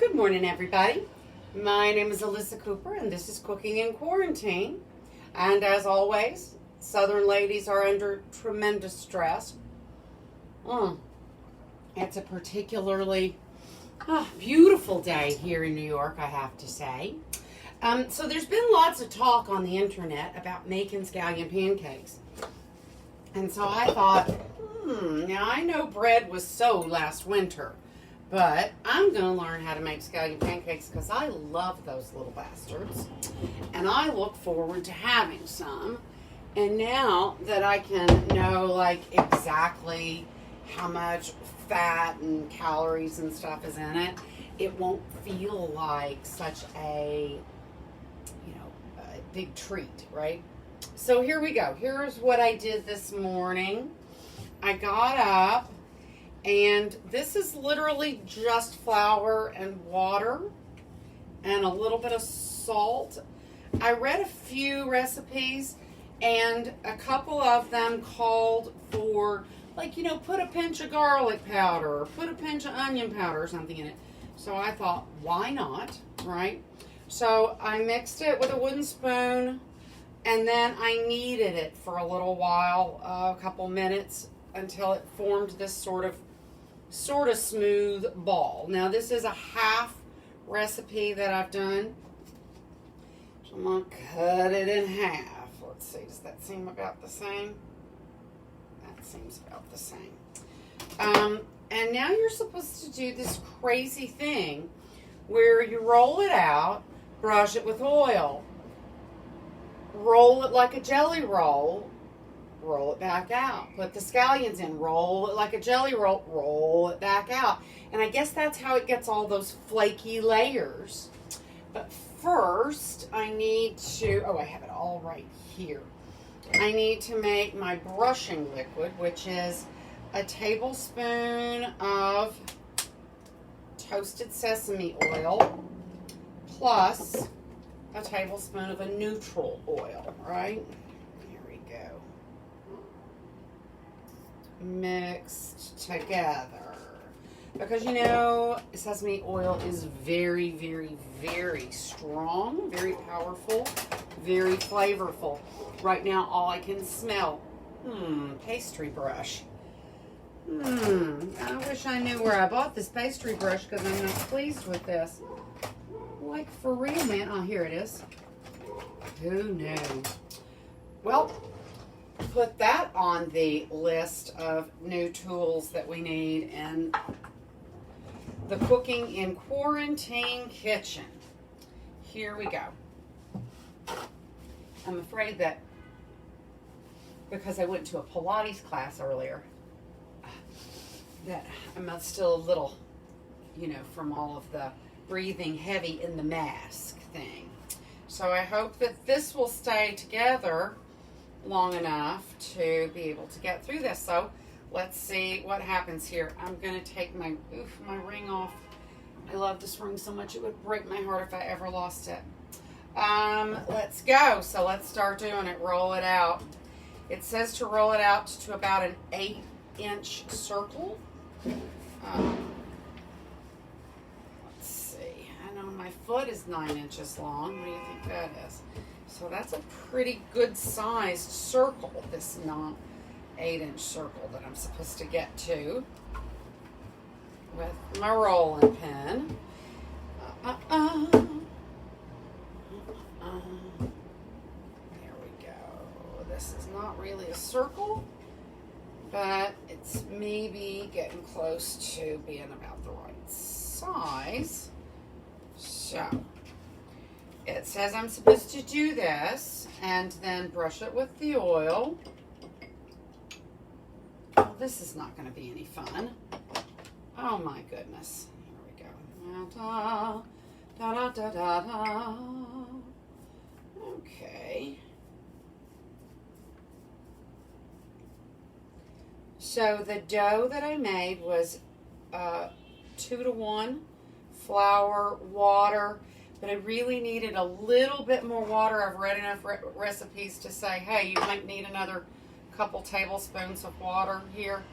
Good morning, everybody. My name is Alyssa Cooper, and this is Cooking in Quarantine. And as always, Southern ladies are under tremendous stress. It's a particularly beautiful day here in New York, I have to say. So there's been lots of talk on the internet about making scallion pancakes. And so I thought, now I know bread was sowed last winter, but I'm going to learn how to make scallion pancakes because I love those little bastards. And I look forward to having some. And now that I can know like exactly how much fat and calories and stuff is in it, it won't feel like such a, a big treat, right? So here we go. Here's what I did this morning. I got up, and this is literally just flour and water and a little bit of salt. I read a few recipes, and a couple of them called for, put a pinch of garlic powder or put a pinch of onion powder or something in it. So I thought, why not, right? So I mixed it with a wooden spoon, and then I kneaded it for a little while, a couple minutes, until it formed this sort of smooth ball. Now this is a half recipe that I've done. So I'm going to cut it in half. Let's see, does that seem about the same? That seems about the same. And now you're supposed to do this crazy thing where you roll it out, brush it with oil, roll it like a jelly roll, roll it back out, put the scallions in, roll it like a jelly roll, roll it back out. And I guess that's how it gets all those flaky layers. But first, I need to, I have it all right here. I need to make my brushing liquid, which is a tablespoon of toasted sesame oil plus a tablespoon of a neutral oil, right? Mixed together, because sesame oil is very, very, very strong, very powerful, very flavorful. Right now all I can smell pastry brush. I wish I knew where I bought this pastry brush because I'm not pleased with this. Like, for real, man. Oh, here it is. Who knew? Well, put that on the list of new tools that we need in the Cooking in Quarantine kitchen. Here we go. I'm afraid that because I went to a Pilates class earlier, that I'm still a little, from all of the breathing heavy in the mask thing. So I hope that this will stay together long enough to be able to get through this. So let's see what happens here. I'm going to take my ring off. I love this ring so much it would break my heart if I ever lost it. Let's go. So let's start doing it. Roll it out. It says to roll it out to about an 8-inch circle. Let's see. I know my foot is 9 inches long. What do you think that is? So that's a pretty good sized circle, this 8-inch circle that I'm supposed to get to with my rolling pin. There we go. This is not really a circle, but it's maybe getting close to being about the right size. So it says I'm supposed to do this and then brush it with the oil. Oh, this is not going to be any fun. Oh my goodness. Here we go. Da, da, da, da, da, da. Okay. So the dough that I made was 2-to-1 flour, water. But I really needed a little bit more water. I've read enough recipes to say, hey, you might need another couple tablespoons of water here.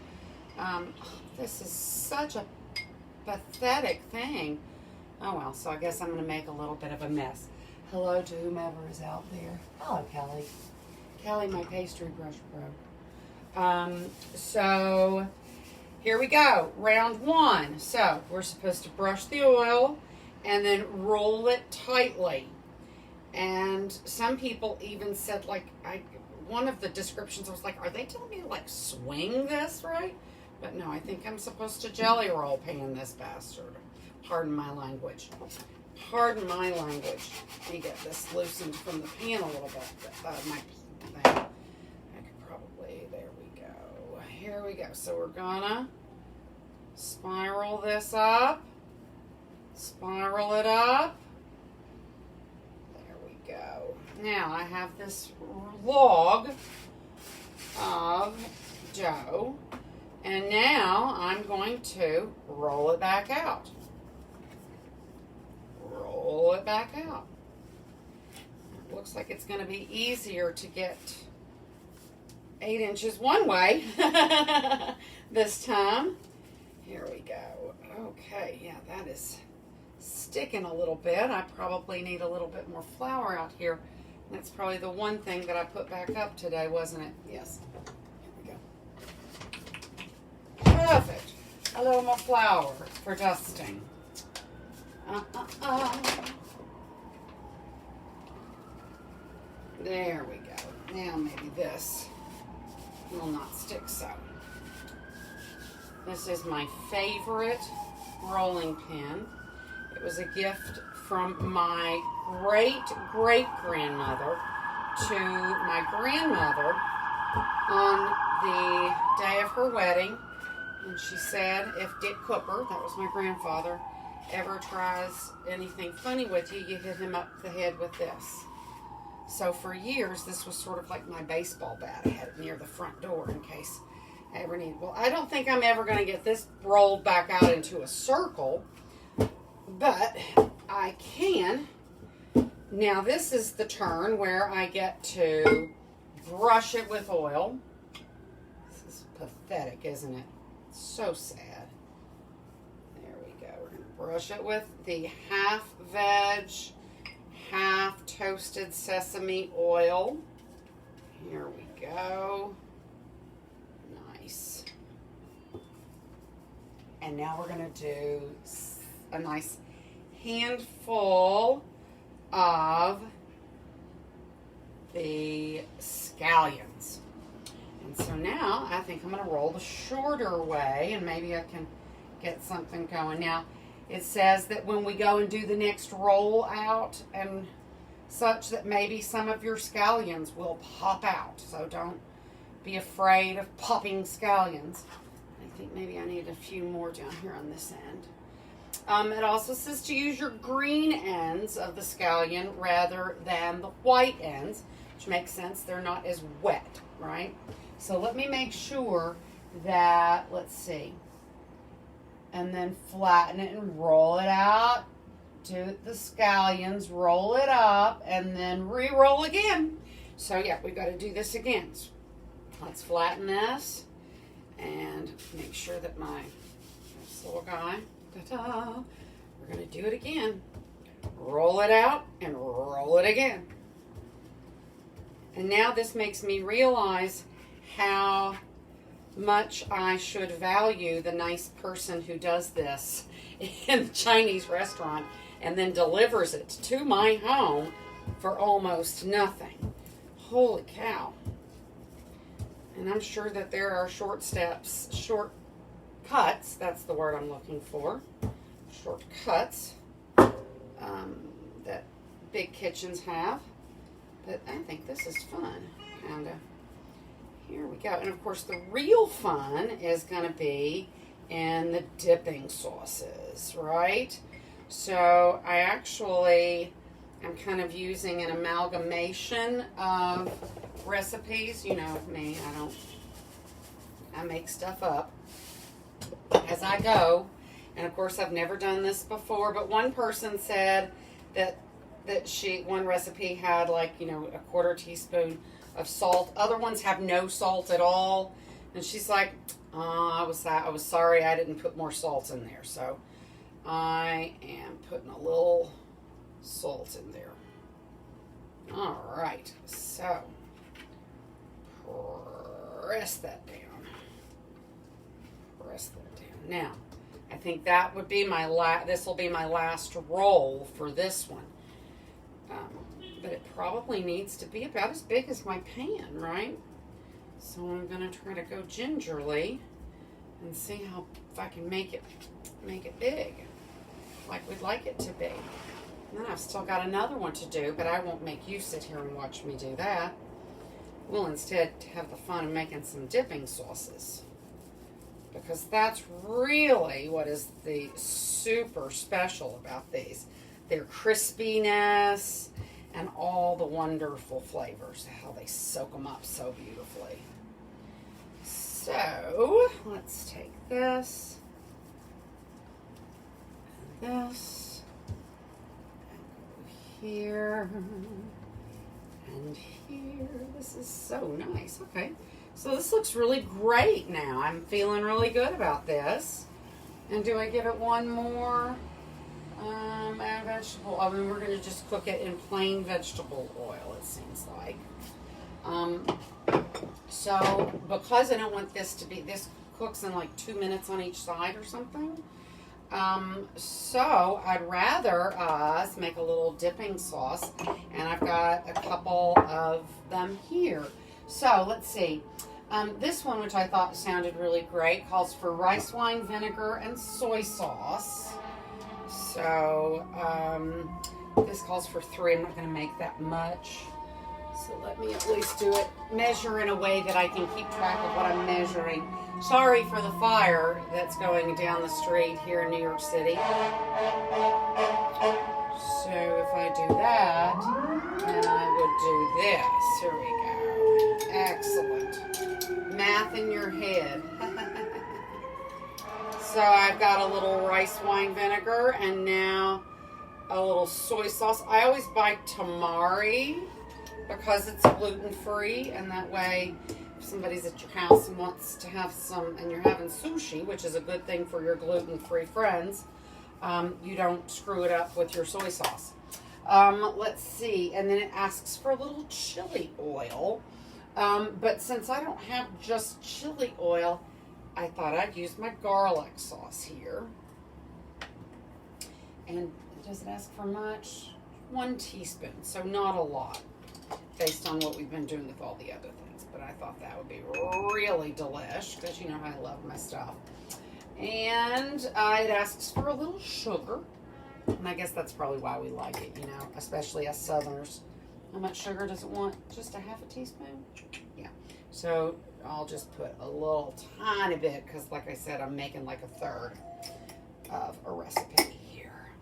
This is such a pathetic thing. Oh well, so I guess I'm going to make a little bit of a mess. Hello to whomever is out there. Hello, Kelly. Kelly, my pastry brush pro. So here we go. Round 1. So we're supposed to brush the oil and then roll it tightly. And some people even said, like, one of the descriptions was like, are they telling me to, like, swing this, right? But no, I think I'm supposed to jelly roll pan this bastard. Pardon my language. Pardon my language. Let me get this loosened from the pan a little bit. My thing. I could probably, there we go. Here we go. So we're gonna spiral this up. Spiral it up. There we go. Now I have this log of dough. And now I'm going to roll it back out. Roll it back out. It looks like it's going to be easier to get 8 inches one way this time. Here we go. Okay, yeah, that is sticking a little bit. I probably need a little bit more flour out here. That's probably the one thing that I put back up today, wasn't it? Yes. Here we go. Perfect. A little more flour for dusting. There we go. Now maybe this will not stick so. This is my favorite rolling pin. It was a gift from my great-great-grandmother to my grandmother on the day of her wedding. And she said, if Dick Cooper, that was my grandfather, ever tries anything funny with you, you hit him up the head with this. So for years, this was sort of like my baseball bat. I had it near the front door in case I ever need. Well, I don't think I'm ever going to get this rolled back out into a circle, but I can. Now this is the turn where I get to brush it with oil. This is pathetic, isn't it? It's so sad. Brush it with the half veg, half toasted sesame oil. Here we go. Nice. And now we're going to do a nice handful of the scallions. And so now I think I'm going to roll the shorter way and maybe I can get something going. Now, it says that when we go and do the next roll out and such that maybe some of your scallions will pop out. So don't be afraid of popping scallions. I think maybe I need a few more down here on this end. It also says to use your green ends of the scallion rather than the white ends, which makes sense. They're not as wet, right? So let me make sure that, let's see. And then flatten it and roll it out. Do the scallions, roll it up, and then re-roll again. So yeah, we've got to do this again. So let's flatten this and make sure that this little guy, ta-da, we're going to do it again. Roll it out and roll it again. And now this makes me realize how much I should value the nice person who does this in the Chinese restaurant and then delivers it to my home for almost nothing. Holy cow. And I'm sure that there are shortcuts, that's the word I'm looking for, shortcuts that big kitchens have. But I think this is fun, kind of. Here we go. And of course the real fun is going to be in the dipping sauces, right? So I actually am kind of using an amalgamation of recipes. You know me, I make stuff up as I go. And of course I've never done this before, but one person said that one recipe had like, a 1/4 teaspoon of salt. Other ones have no salt at all. And she's like, I was sorry I didn't put more salt in there. So I am putting a little salt in there. All right, so press that down. Press that down. Now, I think that would be my this will be my last roll for this one. But it probably needs to be about as big as my pan, right? So I'm going to try to go gingerly and see how if I can make it big, like we'd like it to be. And then I've still got another one to do, but I won't make you sit here and watch me do that. We'll instead have the fun of making some dipping sauces, because that's really what is the super special about these. Their crispiness and all the wonderful flavors, how they soak them up so beautifully. So let's take this and this and go here and here. This is so nice. Okay, so this looks really great now. I'm feeling really good about this. And do I give it one more add vegetable? I mean, we're going to just cook it in plain vegetable oil, it seems like. So because I don't want this to be, this cooks in like 2 minutes on each side or something. So I'd rather us make a little dipping sauce, and I've got a couple of them here. So let's see. This one, which I thought sounded really great, calls for rice wine vinegar and soy sauce. So this calls for 3. I'm not going to make that much. So let me at least do it, measure in a way that I can keep track of what I'm measuring. Sorry for the fire that's going down the street here in New York City. So if I do that, then I would do this. Here we go. Excellent. Math in your head. So I've got a little rice wine vinegar and now a little soy sauce. I always buy tamari because it's gluten-free, and that way if somebody's at your house and wants to have some, and you're having sushi, which is a good thing for your gluten-free friends, you don't screw it up with your soy sauce. Let's see, and then it asks for a little chili oil, but since I don't have just chili oil, I thought I'd use my garlic sauce here. And does it ask for much? 1 teaspoon, so not a lot, based on what we've been doing with all the other things. But I thought that would be really delish, because you know how I love my stuff. And it asks for a little sugar. And I guess that's probably why we like it, you know, especially us Southerners. How much sugar does it want? Just a half a teaspoon? Yeah. So I'll just put a little tiny bit, because like I said, I'm making like a third of a recipe here.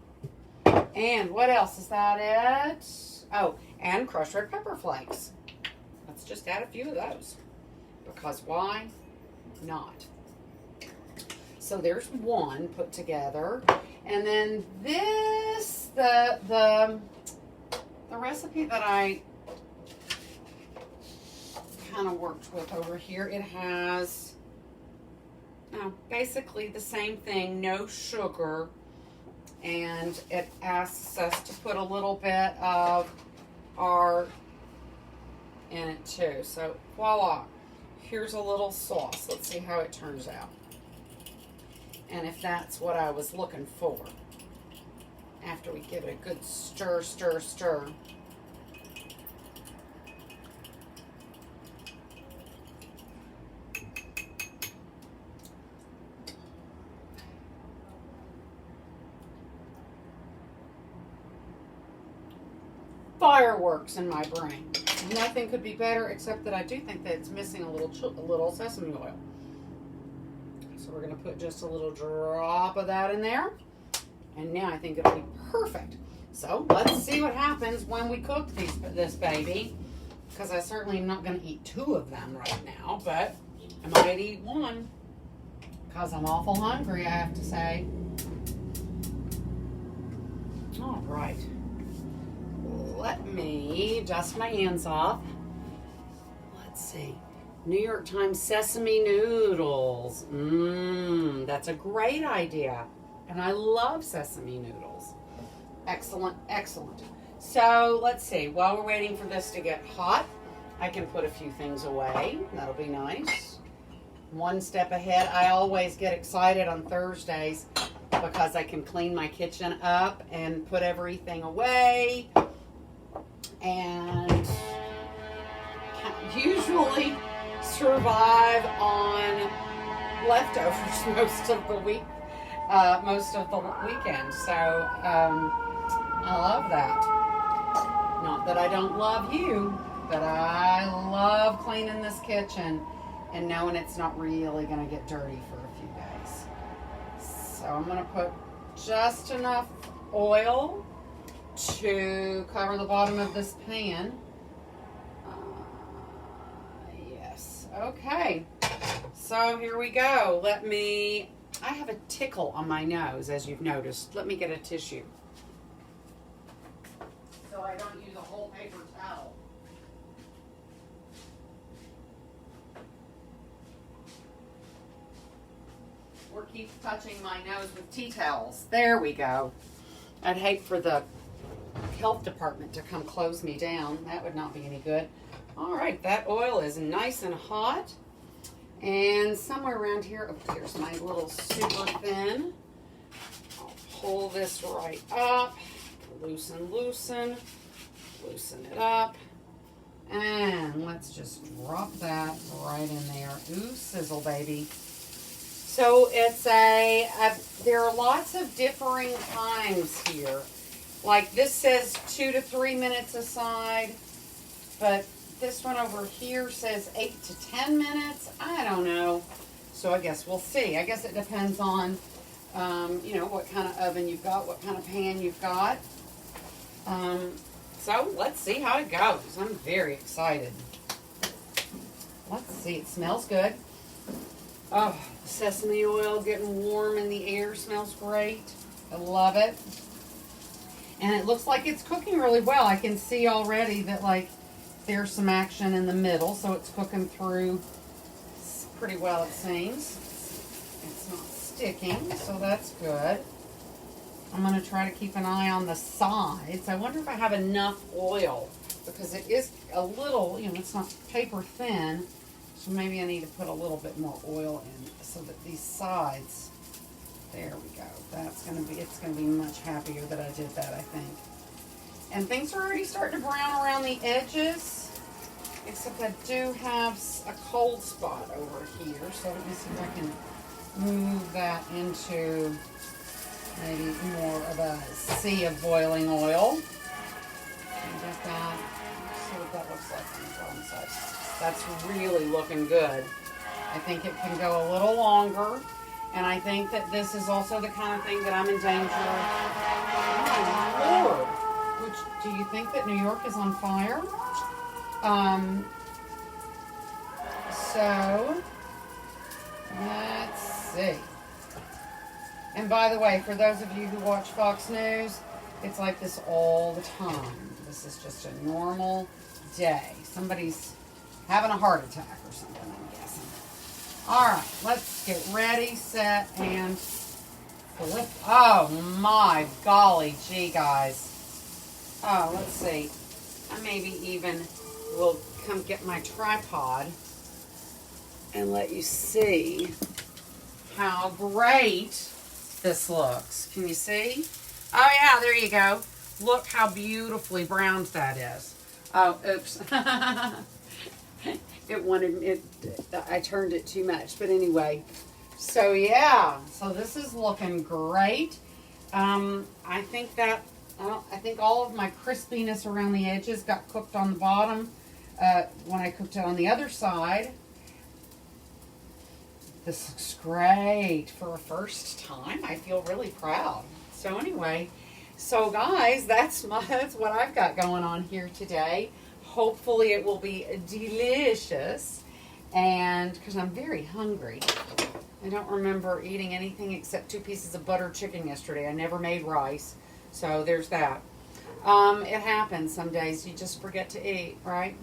And what else? Is that it? Oh, and crushed red pepper flakes. Let's just add a few of those, because why not? So there's one put together. And then this, the recipe that I kind of worked with over here, it has basically the same thing, no sugar, and it asks us to put a little bit of our in it too. So voila, here's a little sauce. Let's see how it turns out, and if that's what I was looking for. After we give it a good stir, stir, stir. Fireworks in my brain. Nothing could be better, except that I do think that it's missing a little sesame oil. So we're going to put just a little drop of that in there. And now I think it'll be perfect. So let's see what happens when we cook this baby. Because I certainly am not going to eat 2 of them right now, but I might eat 1. Because I'm awful hungry, I have to say. All right. Let me dust my hands off. Let's see. New York Times sesame noodles. That's a great idea. And I love sesame noodles. Excellent, excellent. So let's see, while we're waiting for this to get hot, I can put a few things away. That'll be nice. One step ahead. I always get excited on Thursdays because I can clean my kitchen up and put everything away. And usually survive on leftovers most of the week, most of the weekend. So I love that. Not that I don't love you, but I love cleaning this kitchen and knowing it's not really going to get dirty for a few days. So I'm going to put just enough oil to cover the bottom of this pan. Yes. Okay. So here we go. I have a tickle on my nose, as you've noticed. Let me get a tissue so I don't use a whole paper towel. Or keep touching my nose with tea towels. There we go. I'd hate for the health department to come close me down. That would not be any good. All right, that oil is nice and hot. And somewhere around here, oh, here's my little super thin. I'll pull this right up. Loosen it up. And let's just drop that right in there. Ooh, sizzle, baby. So it's there are lots of differing times here. Like this says 2 to 3 minutes aside, but this one over here says 8 to 10 minutes. I don't know. So I guess we'll see. I guess it depends on, you know, what kind of oven you've got, what kind of pan you've got. So let's see how it goes. I'm very excited. Let's see. It smells good. Oh, the sesame oil getting warm in the air smells great. I love it. And it looks like it's cooking really well. I can see already that, like, there's some action in the middle, so it's cooking through pretty well, it seems. It's not sticking, so that's good. I'm going to try to keep an eye on the sides. I wonder if I have enough oil, because it is a little, you know, it's not paper thin, so maybe I need to put a little bit more oil in so that these sides, there we go. It's going to be much happier that I did that, I think. And things are already starting to brown around the edges, except I do have a cold spot over here, so let me see if I can move that into maybe more of a sea of boiling oil. And get that, see what that looks like on the bottom side. That's really looking good. I think it can go a little longer, and I think that this is also the kind of thing that I'm in danger of. Oh, Lord. Do you think that New York is on fire? So, let's see. And by the way, for those of you who watch Fox News, it's like this all the time. This is just a normal day. Somebody's having a heart attack or something, I'm guessing. All right, let's get ready, set, and flip. Oh, my golly gee, guys. Oh, let's see. I maybe even will come get my tripod and let you see how great this looks. Can you see? Oh, yeah, there you go. Look how beautifully browned that is. Oh, oops. I turned it too much. But anyway, so yeah. So this is looking great. I think all of my crispiness around the edges got cooked on the bottom when I cooked it on the other side. This looks great for a first time. I feel really proud. So anyway, so guys, that's what I've got going on here today. Hopefully it will be delicious, and because I'm very hungry. I don't remember eating anything except 2 pieces of buttered chicken yesterday. I never made rice. So there's that. It happens some days. You just forget to eat, right?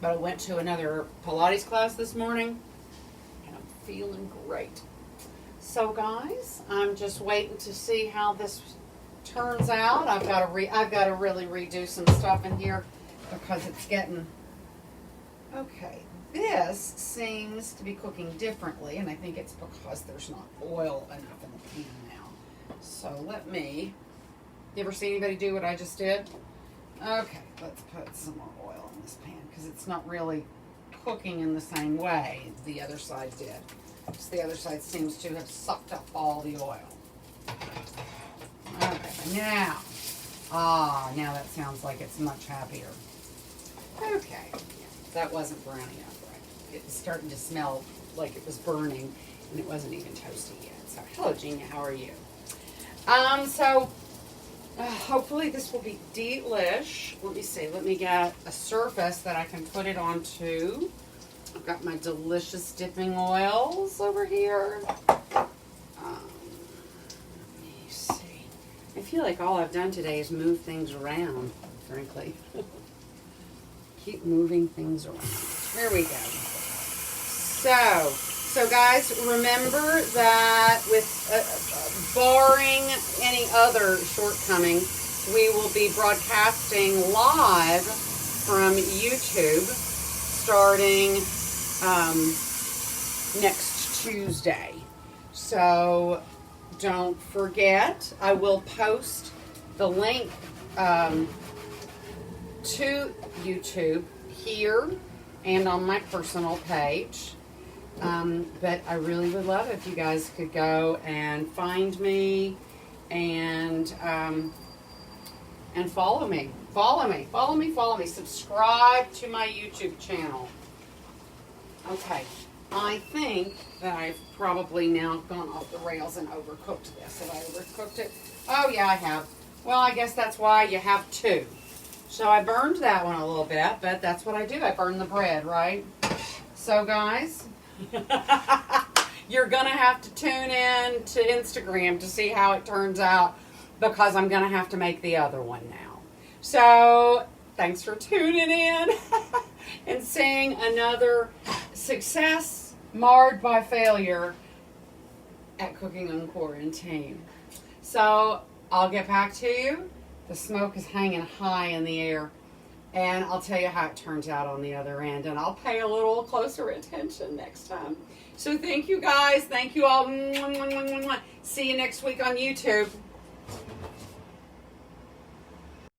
But I went to another Pilates class this morning, and I'm feeling great. So guys, I'm just waiting to see how this turns out. I've got to really redo some stuff in here because it's getting okay. This seems to be cooking differently, and I think it's because there's not oil enough in the pan now. So let me. You ever see anybody do what I just did? Okay, let's put some more oil in this pan because it's not really cooking in the same way the other side did. Because the other side seems to have sucked up all the oil. Okay, now that sounds like it's much happier. Okay, that wasn't brownie up right. It was starting to smell like it was burning, and it wasn't even toasty yet. So, hello, Gina, how are you? Hopefully this will be delish. Let me see. Let me get a surface that I can put it onto. I've got my delicious dipping oils over here. Let me see. I feel like all I've done today is move things around, frankly. Keep moving things around. There we go. So guys, remember that with barring any other shortcoming, we will be broadcasting live from YouTube starting next Tuesday. So don't forget, I will post the link to YouTube here and on my personal page. But I really would love it if you guys could go and find me and follow me. Follow me. Subscribe to my YouTube channel. Okay. I think that I've probably now gone off the rails and overcooked this. Have I overcooked it? Oh, yeah, I have. Well, I guess that's why you have two. So I burned that one a little bit, but that's what I do. I burn the bread, right? So, guys, you're going to have to tune in to Instagram to see how it turns out because I'm going to have to make the other one now. So, thanks for tuning in and seeing another success marred by failure at Cooking on Quarantine. So, I'll get back to you. The smoke is hanging high in the air. And I'll tell you how it turns out on the other end. And I'll pay a little closer attention next time. So thank you guys. Thank you all. See you next week on YouTube.